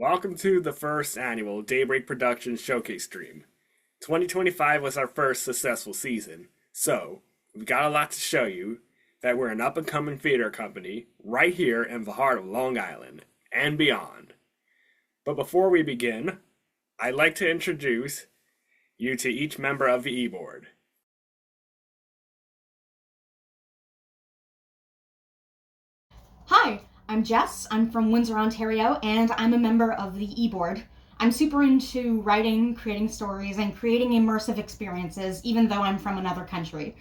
Welcome to the first annual Daybreak Productions showcase stream. 2025 was our first successful season, so we've got a lot to show you that we're an up-and-coming theater company right here in the heart of Long Island and beyond. But before we begin, I'd like to introduce you to each member of the e-board. Hi, I'm Jess. I'm from Windsor, Ontario, and I'm a member of the e-board. I'm super into writing, creating stories, and creating immersive experiences, even though I'm from another country.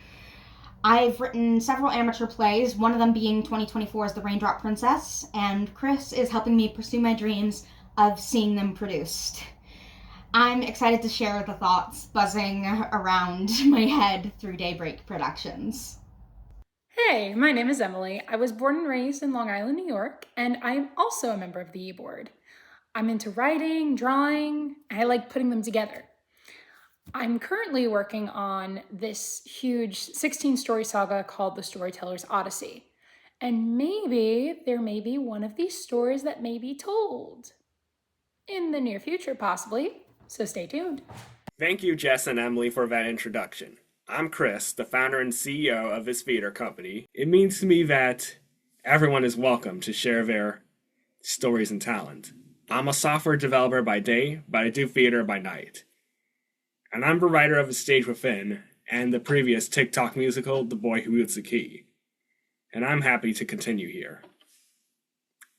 I've written several amateur plays, one of them being 2024's The Raindrop Princess, and Chris is helping me pursue my dreams of seeing them produced. I'm excited to share the thoughts buzzing around my head through Daybreak Productions. Hey, my name is Emily. I was born and raised in Long Island, New York, and I am also a member of the e-board. I'm into writing, drawing, and I like putting them together. I'm currently working on this huge 16-story saga called The Storyteller's Odyssey. And maybe there may be one of these stories that may be told. In the near future, possibly. So stay tuned. Thank you, Jess and Emily, for that introduction. I'm Chris, the founder and CEO of this theater company. It means to me that everyone is welcome to share their stories and talent. I'm a software developer by day, but I do theater by night. And I'm the writer of The Stage Within and the previous TikTok musical, The Boy Who Wields the Key. And I'm happy to continue here.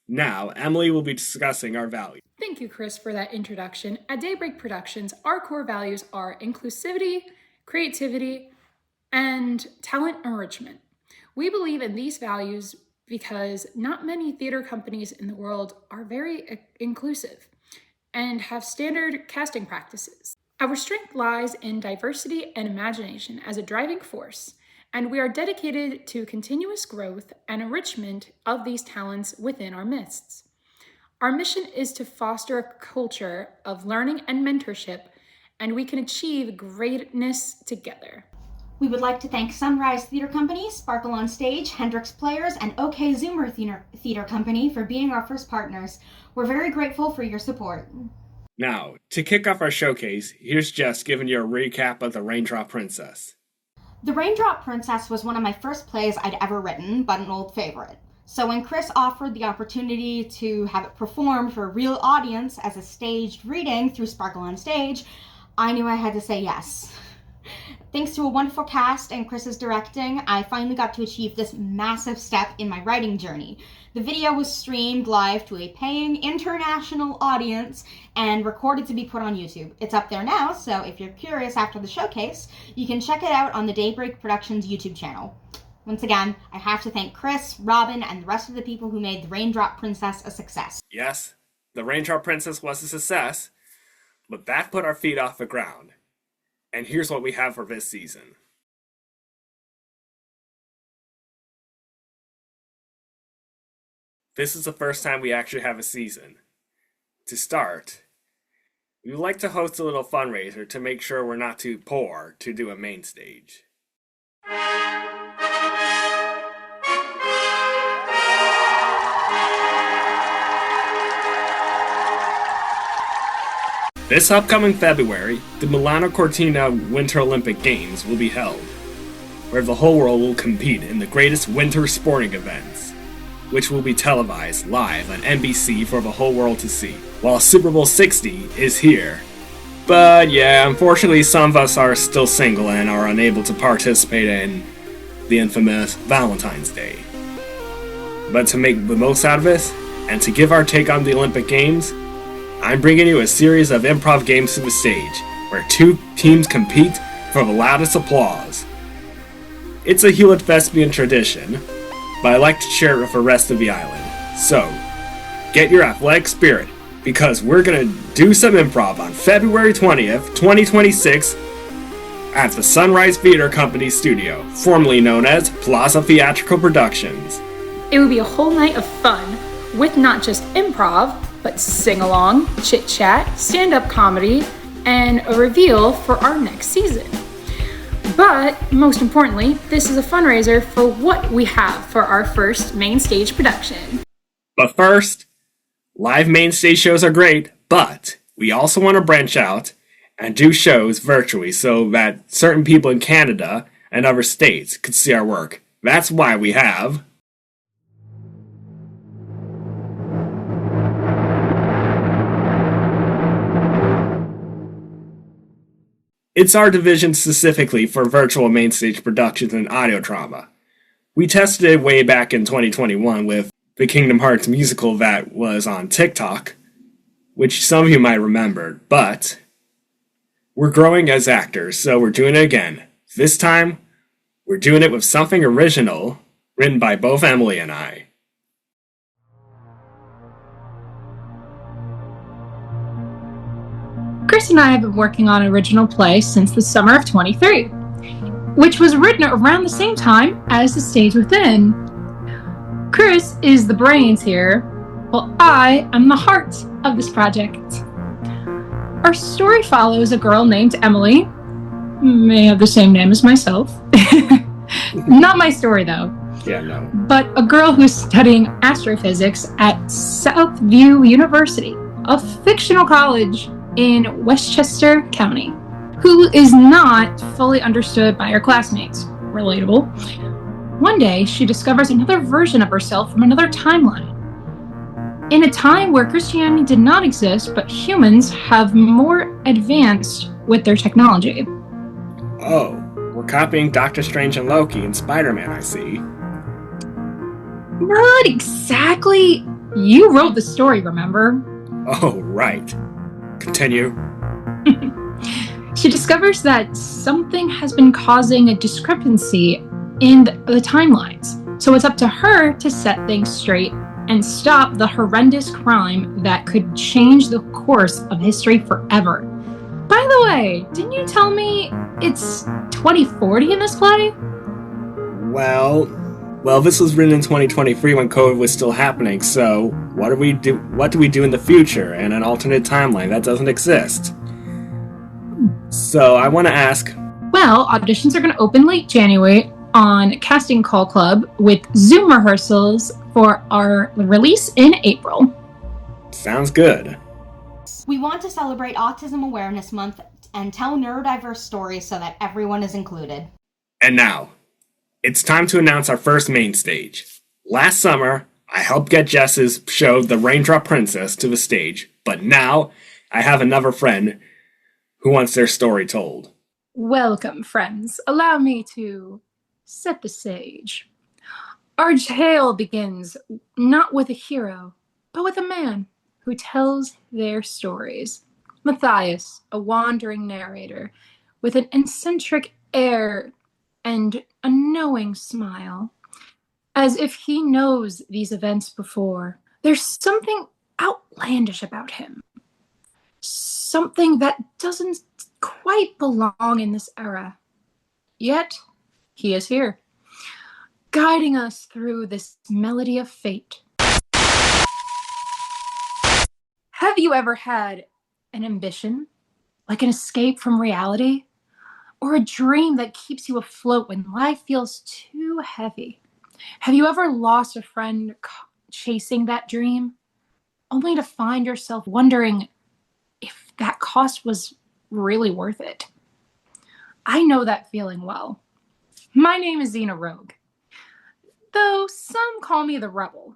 Now, Emily will be discussing our values. Thank you, Chris, for that introduction. At Daybreak Productions, our core values are inclusivity, creativity, and talent enrichment. We believe in these values because not many theater companies in the world are very inclusive and have standard casting practices. Our strength lies in diversity and imagination as a driving force, and we are dedicated to continuous growth and enrichment of these talents within our midst. Our mission is to foster a culture of learning and mentorship, and we can achieve greatness together. We would like to thank Sunrise Theater Company, Sparkle on Stage, Hendrix Players, and OK Zoomer Theater Company for being our first partners. We're very grateful for your support. Now, to kick off our showcase, here's Jess giving you a recap of The Raindrop Princess. The Raindrop Princess was one of my first plays I'd ever written, but an old favorite. So when Chris offered the opportunity to have it performed for a real audience as a staged reading through Sparkle on Stage, I knew I had to say yes. Thanks to a wonderful cast and Chris's directing, I finally got to achieve this massive step in my writing journey. The video was streamed live to a paying international audience and recorded to be put on YouTube. It's up there now, so if you're curious after the showcase, you can check it out on the Daybreak Productions YouTube channel. Once again, I have to thank Chris, Robin, and the rest of the people who made The Raindrop Princess a success. Yes, The Raindrop Princess was a success, but that put our feet off the ground. And here's what we have for this season. This is the first time we actually have a season. To start, we would like to host a little fundraiser to make sure we're not too poor to do a main stage. This upcoming February, the Milano Cortina Winter Olympic Games will be held, where the whole world will compete in the greatest winter sporting events, which will be televised live on NBC for the whole world to see, while Super Bowl 60 is here. But yeah, unfortunately some of us are still single and are unable to participate in the infamous Valentine's Day. But to make the most out of this, and to give our take on the Olympic Games, I'm bringing you a series of improv games to the stage, where two teams compete for the loudest applause. It's a Hewlett Thespian tradition, but I like to share it with the rest of the island. So, get your athletic spirit, because we're gonna do some improv on February 20th, 2026, at the Sunrise Theater Company studio, formerly known as Plaza Theatrical Productions. It will be a whole night of fun, with not just improv, but sing-along, chit-chat, stand-up comedy, and a reveal for our next season. But most importantly, this is a fundraiser for what we have for our first main stage production. But first, Live main stage shows are great, but we also want to branch out and do shows virtually so that certain people in Canada and other states could see our work. That's why we have It's our division specifically for virtual mainstage productions and audio drama. We tested it way back in 2021 with the Kingdom Hearts musical that was on TikTok, which some of you might remember, but we're growing as actors, so we're doing it again. This time, we're doing it with something original, written by both Emily and I. Chris and I have been working on an original play since the summer of 23, which was written around the same time as The Stage Within. Chris is the brains here, while I am the heart of this project. Our story follows a girl named Emily, may have the same name as myself. Not my story, though. Yeah, no. But a girl who's studying astrophysics at Southview University, a fictional college in Westchester County, who is not fully understood by her classmates. Relatable. One day, she discovers another version of herself from another timeline. In a time where Christianity did not exist, but humans have more advanced with their technology. Oh, we're copying Doctor Strange and Loki and Spider-Man, I see. Not exactly. You wrote the story, remember? Oh, right. Continue. She discovers that something has been causing a discrepancy in the timelines. So it's up to her to set things straight and stop the horrendous crime that could change the course of history forever. By the way, didn't you tell me it's 2040 in this play? Well, this was written in 2023 when COVID was still happening, so what do we do in the future in an alternate timeline that doesn't exist? So I want to ask... Well, auditions are going to open late January on Casting Call Club with Zoom rehearsals for our release in April. Sounds good. We want to celebrate Autism Awareness Month and tell neurodiverse stories so that everyone is included. And now, it's time to announce our first main stage. Last summer, I helped get Jess's show, The Raindrop Princess, to the stage, but now I have another friend who wants their story told. Welcome, friends. Allow me to set the stage. Our tale begins not with a hero, but with a man who tells their stories. Matthias, a wandering narrator, with an eccentric air and a knowing smile, as if he knows these events before. There's something outlandish about him. Something that doesn't quite belong in this era. Yet, he is here, guiding us through this melody of fate. Have you ever had an ambition, like an escape from reality, or a dream that keeps you afloat when life feels too heavy? Have you ever lost a friend chasing that dream, only to find yourself wondering if that cost was really worth it? I know that feeling well. My name is Xena Rogue, though some call me the Rebel.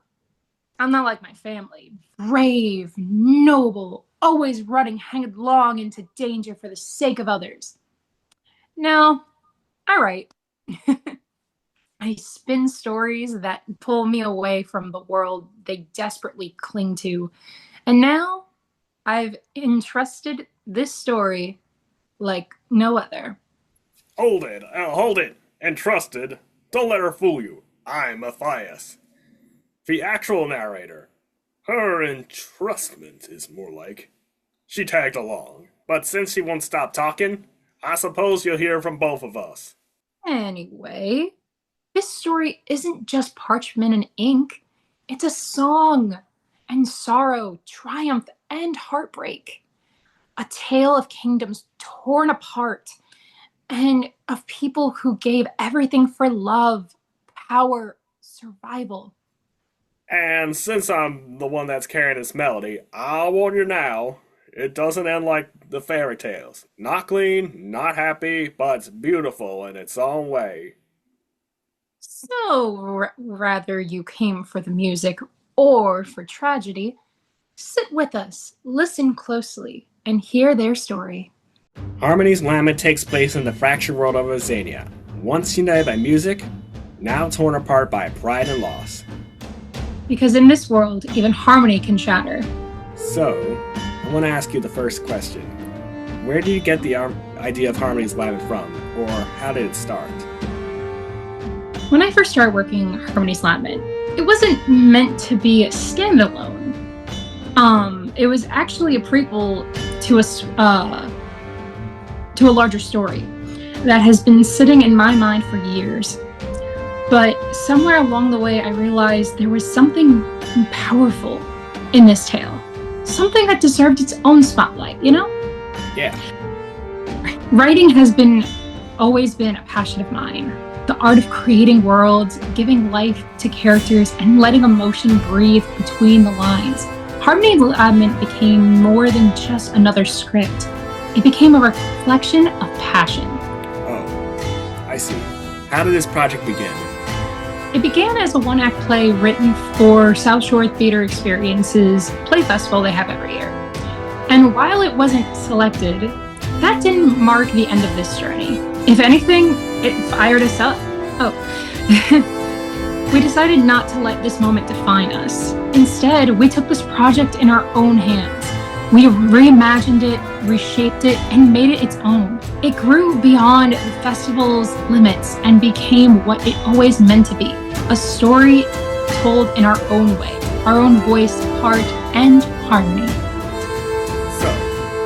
I'm not like my family, brave, noble, always running headlong into danger for the sake of others. No, I write. I spin stories that pull me away from the world they desperately cling to. And now I've entrusted this story like no other. Hold it. Entrusted. Don't let her fool you. I'm Matthias, the actual narrator. Her entrustment is more like. She tagged along, but since she won't stop talking, I suppose you'll hear from both of us. Anyway, this story isn't just parchment and ink. It's a song and sorrow, triumph, and heartbreak. A tale of kingdoms torn apart and of people who gave everything for love, power, survival. And since I'm the one that's carrying this melody, I'll warn you now, it doesn't end like the fairy tales. Not clean, not happy, but it's beautiful in its own way. So, rather you came for the music or for tragedy, sit with us, listen closely, and hear their story. Harmony's Lament takes place in the fractured world of Azania, once united by music, now torn apart by pride and loss. Because in this world, even harmony can shatter. So, I want to ask you the first question. Where do you get the idea of Harmony's Lament from, or how did it start? When I first started working Harmony's Lament, it wasn't meant to be a standalone. It was actually a prequel to a larger story that has been sitting in my mind for years. But somewhere along the way, I realized there was something powerful in this tale. Something that deserved its own spotlight, you know? Yeah. Writing has always been a passion of mine. The art of creating worlds, giving life to characters, and letting emotion breathe between the lines. Harmony Lament became more than just another script. It became a reflection of passion. Oh, I see. How did this project begin? It began as a one-act play written for South Shore Theater Experience's play festival they have every year. And while it wasn't selected, that didn't mark the end of this journey. If anything, it fired us up. We decided not to let this moment define us. Instead, we took this project in our own hands. We reimagined it, reshaped it, and made it its own. It grew beyond the festival's limits and became what it always meant to be, a story told in our own way, our own voice, heart, and harmony. So,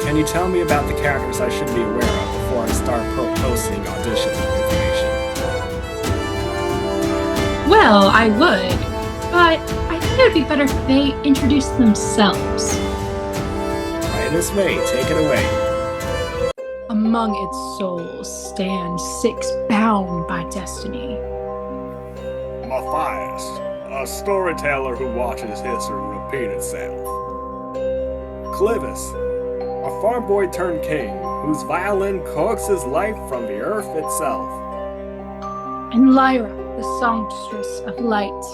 can you tell me about the characters I should be aware of before I start posting audition information? Well, I would, but I think it would be better if they introduced themselves. Right this way, take it away. Among its souls stand 6 bound by destiny. Matthias, a storyteller who watches history repeat itself. Clivis, a farm boy turned king whose violin coaxes life from the earth itself. And Lyra, the songstress of light,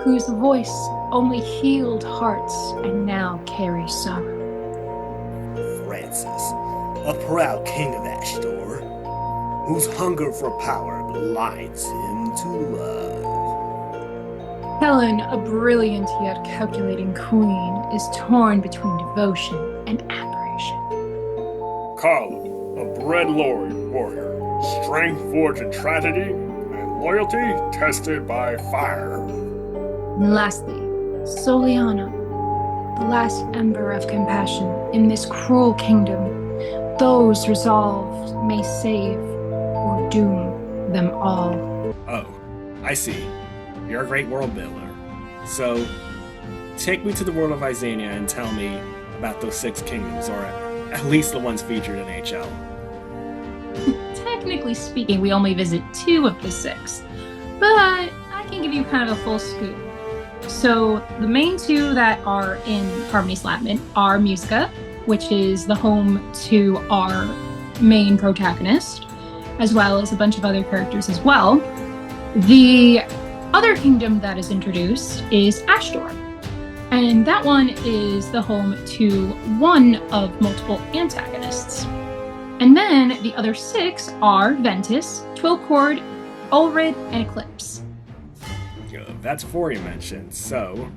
whose voice only healed hearts and now carries sorrow. Francis, a proud king of Ashdor, whose hunger for power blinds him to love. Helen, a brilliant yet calculating queen, is torn between devotion and admiration. Carlo, a bred warrior, strength forged in tragedy, and loyalty tested by fire. And lastly, Soliana, the last ember of compassion in this cruel kingdom. Those resolved may save or doom them all. Oh, I see. You're a great world builder. So, take me to the world of Isania and tell me about those 6 kingdoms, or at least the ones featured in HL. Technically speaking, we only visit 2 of the 6, but I can give you kind of a full scoop. So the main 2 that are in Harmony's Lament are Musica, which is the home to our main protagonist, as well as a bunch of other characters as well. The other kingdom that is introduced is Ashdor, and that one is the home to one of multiple antagonists. And then the other 6 are Ventus, Twilcord, Ulrid, and Eclipse. That's 4 you mentioned, so...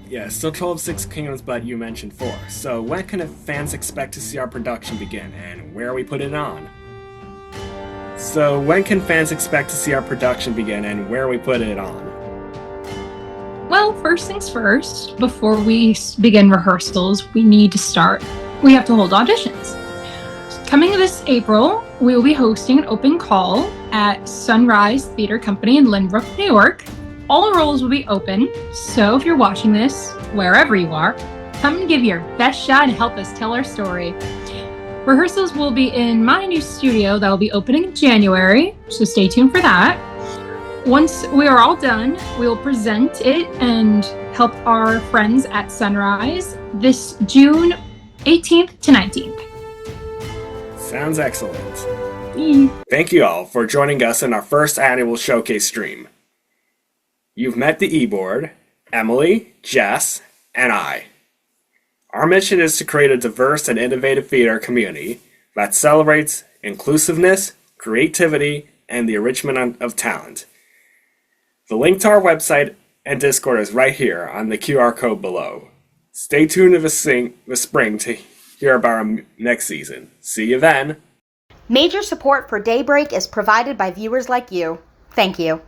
Yeah, still 12 6 kingdoms, but you mentioned 4. So when can fans expect to see our production begin, and where we put it on? Well, first things first, before we begin rehearsals, we have to hold auditions. Coming this April, we will be hosting an open call at Sunrise Theater Company in Lynbrook, New York. All roles will be open, so if you're watching this, wherever you are, come and give your best shot and help us tell our story. Rehearsals will be in my new studio that will be opening in January, so stay tuned for that. Once we are all done, we will present it and help our friends at Sunrise this June 18th to 19th. Sounds excellent. Thank you all for joining us in our first annual showcase stream. You've met the e-board, Emily, Jess, and I. Our mission is to create a diverse and innovative theater community that celebrates inclusiveness, creativity, and the enrichment of talent. The link to our website and Discord is right here on the QR code below. Stay tuned in the spring to hear about our next season. See you then! Major support for Daybreak is provided by viewers like you. Thank you.